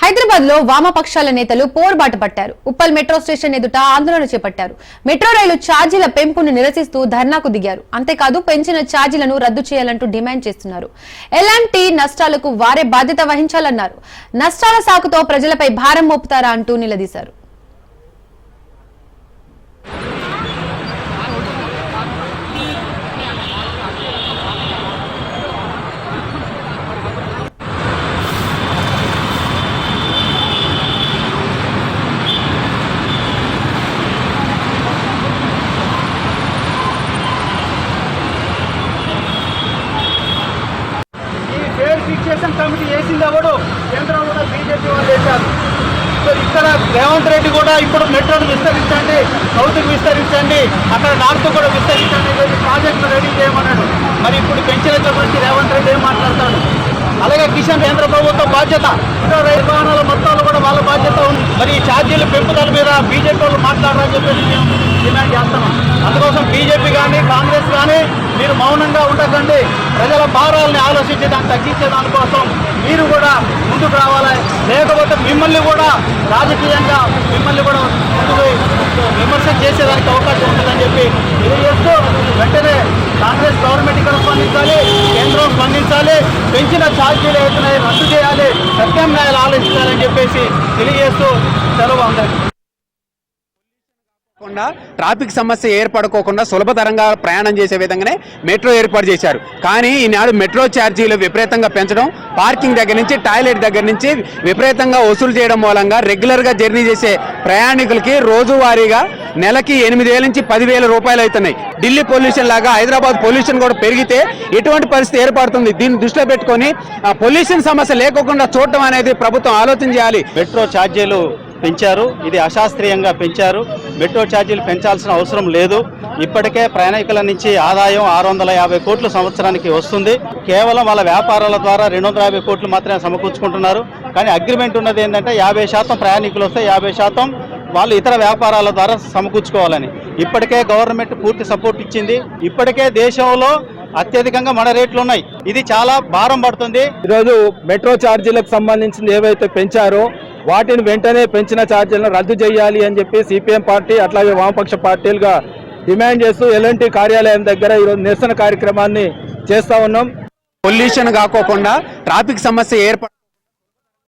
హైదరాబాద్ లో వామపక్షాల నేతలు పోరుబాట పట్టారు. ఉప్పల్ మెట్రో స్టేషన్ ఎదుట ఆందోళన చేపట్టారు. మెట్రో రైలు ఛార్జీల పెంపును నిరసిస్తూ ధర్నాకు దిగారు. అంతేకాదు పెంచిన ఛార్జీలను రద్దు చేయాలంటూ డిమాండ్ చేస్తున్నారు. ఎలాంటి నష్టాలకు వారే బాధ్యత వహించాలన్నారు. నష్టాల సాకుతో ప్రజలపై భారం మోపుతారా అంటూ నిలదీశారు. ఫిక్సేషన్ కమిటీ వేసింది ఎవడు? కేంద్రం కూడా బీజేపీ వాళ్ళు వేశారు. సో ఇక్కడ రేవంత్ రెడ్డి కూడా ఇప్పుడు మెట్రోను విస్తరించండి, సౌత్కి విస్తరించండి, అక్కడ నార్త్ కూడా విస్తరించండి, ప్రాజెక్టులు రెడీ చేయమన్నాడు. మరి ఇప్పుడు పెంచిన గురించి రేవంత్ రెడ్డి ఏం మాట్లాడతాడు? అలాగే కిషన్ కేంద్ర ప్రభుత్వం బాధ్యత, మెట్రో రైలు వాహనాల మొత్తాలు కూడా వాళ్ళ బాధ్యత ఉంది. మరి ఈ ఛార్జీల పెంపుదల మీద బీజేపీ వాళ్ళు మాట్లాడారని చెప్పేసి మేము డిమాండ్ చేస్తున్నాం. అందుకోసం బీజేపీ కానీ కాంగ్రెస్ కానీ మీరు మౌనంగా ఉండకండి. ప్రజల భారాలని ఆలోచించి దాన్ని తగ్గించే దానికోసం మీరు కూడా ముందుకు రావాలి. లేకపోతే మిమ్మల్ని కూడా రాజకీయంగా మిమ్మల్ని కూడా ముందుకు విమర్శ చేసేదానికి అవకాశం ఉంటుందని చెప్పి తెలియజేస్తూ వెంటనే కాంగ్రెస్ గవర్నమెంట్ ఇక్కడ స్పందించాలి, కేంద్రం స్పందించాలి, పెంచిన ఛార్జీలు ఏదైనా రద్దు చేయాలి, ప్రత్యామ్నాయాలు ఆలోచించాలని చెప్పేసి తెలియజేస్తూ సెలవు అందరికీ. ట్రాఫిక్ సమస్య ఏర్పడుకోకుండా సులభతరంగా ప్రయాణం చేసే విధంగానే మెట్రో ఏర్పాటు చేశారు. కానీ ఈనాడు మెట్రో ఛార్జీలు విపరీతంగా పెంచడం, పార్కింగ్ దగ్గర నుంచి టాయిలెట్ దగ్గర నుంచి విపరీతంగా వసూలు చేయడం మూలంగా రెగ్యులర్గా జర్నీ చేసే ప్రయాణికులకి రోజువారీగా నెలకి 8,000 నుంచి 10,000 రూపాయలు అవుతున్నాయి. ఢిల్లీ పొల్యూషన్ లాగా హైదరాబాద్ పొల్యూషన్ కూడా పెరిగితే ఎటువంటి పరిస్థితి ఏర్పడుతుంది? దీన్ని దృష్టిలో పెట్టుకొని పొల్యూషన్ సమస్య లేకుండా చూడటం అనేది ప్రభుత్వం ఆలోచన చేయాలి. మెట్రో ఛార్జీలు పెంచారు, ఇది అశాస్త్రీయంగా పెంచారు. మెట్రో ఛార్జీలు పెంచాల్సిన అవసరం లేదు. ఇప్పటికే ప్రయాణికుల నుంచి ఆదాయం 650 కోట్లు సంవత్సరానికి వస్తుంది. కేవలం వాళ్ళ వ్యాపారాల ద్వారా 250 కోట్లు మాత్రమే సమకూర్చుకుంటున్నారు. కానీ అగ్రిమెంట్ ఉన్నది ఏంటంటే 50% ప్రయాణికులు వస్తే 50% వాళ్ళు ఇతర వ్యాపారాల ద్వారా సమకూర్చుకోవాలని. ఇప్పటికే గవర్నమెంట్ పూర్తి సపోర్ట్ ఇచ్చింది. ఇప్పటికే దేశంలో అత్యధికంగా మన రేట్లు ఉన్నాయి. ఇది చాలా భారం పడుతుంది. ఈరోజు మెట్రో ఛార్జీలకు సంబంధించింది ఏవైతే పెంచారో వాటిని వెంటనే పెంచిన ఛార్జీలను రద్దు చేయాలి అని చెప్పి సిపిఎం పార్టీ అట్లాగే వామపక్ష పార్టీలుగా డిమాండ్ చేస్తూ ఎల్ఎన్టీ కార్యాలయం దగ్గర ఈరోజు నిరసన కార్యక్రమాన్ని చేస్తా ఉన్నాం. పొల్యూషన్ కాకోకుండా ట్రాఫిక్ సమస్య